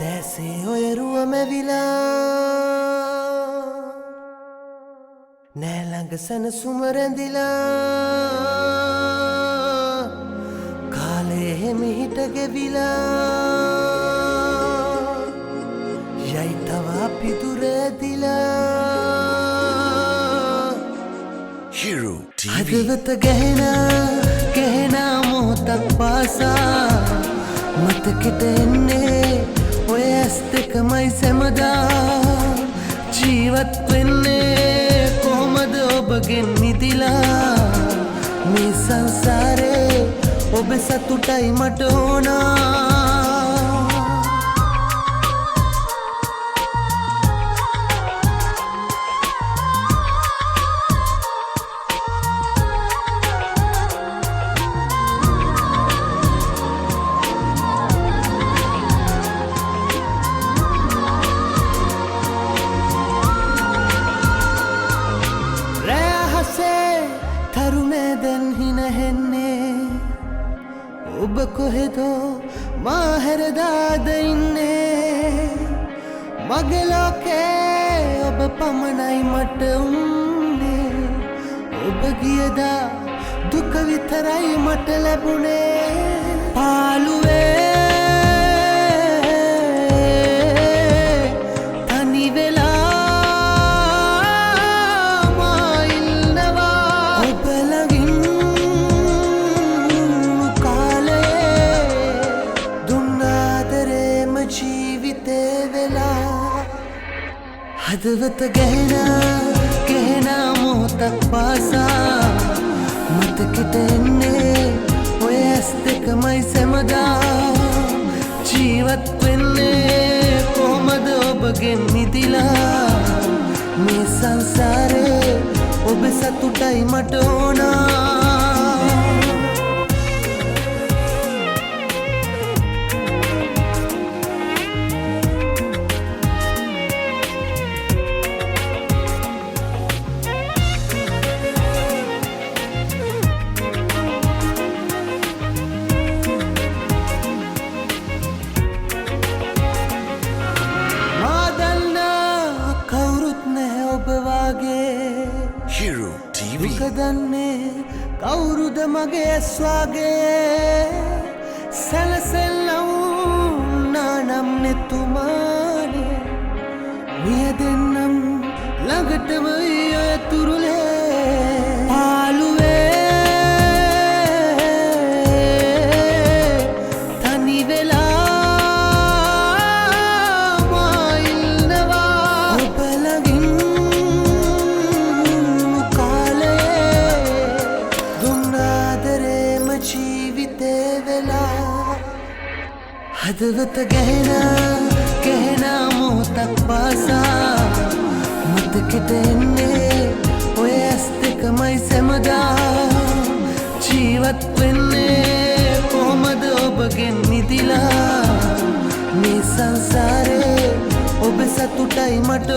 දැසේ ඔය රුවම විලා නෑ ළඟ සැනසුම රැඳිලා කාලේ හිමිහිට ගෙවිලා යයි තව අපි දුර ඇදිලා Hero TV හදවත ගැහෙන මොහොතක් පාසා මතකෙට එන්නේ ඔය ඇස් දෙකමයි සැමදා ජීවත් වෙන්නේ කොහොමද ඔබගෙන් මිදිලා මේ සංසාරේ ඔබ සතුටයි මට ඕනා තරුණේ දැන් හිනහෙන්නේ ඔබ කොහෙදෝ මා හැරදාද ඉන්නේ මගේ ලෝකේ ඔබ පමණයි මට උන්නේ ඔබ ගියදා දුක විතරයි මට ලැබුණේ පාළුවේ හදවත ගැහෙන මොහොතක් පාසා මතකෙට එන්නේ ඔය ඇස් දෙකමයි සැමදා ජීවත් වෙන්නේ කොහොමද ඔබගෙන් මිදිලා මේ සංසාරේ ඔබ සතුටයි මට ඕනා Hero TV දුකදන්නේ කවුරුද මගේ ඇස් වගේ සැලසෙල්ලවුම් නානම් නෙතුමානේ මිය දෙන්නම් ළඟටම ඔය තුරුලේ පාළුවේ තනි වෙලා මා ඉන්නවා ඔබ ළඟින් හදවත ගැහෙන මොහොතක් පාසා මතකෙට එන්නේ ඔය ඇස් දෙකමයි සැමදා ජීවත් වෙන්නේ කොහොමද ඔබගෙන් මිදිලා මේ සංසාරේ ඔබ සතුටයි මට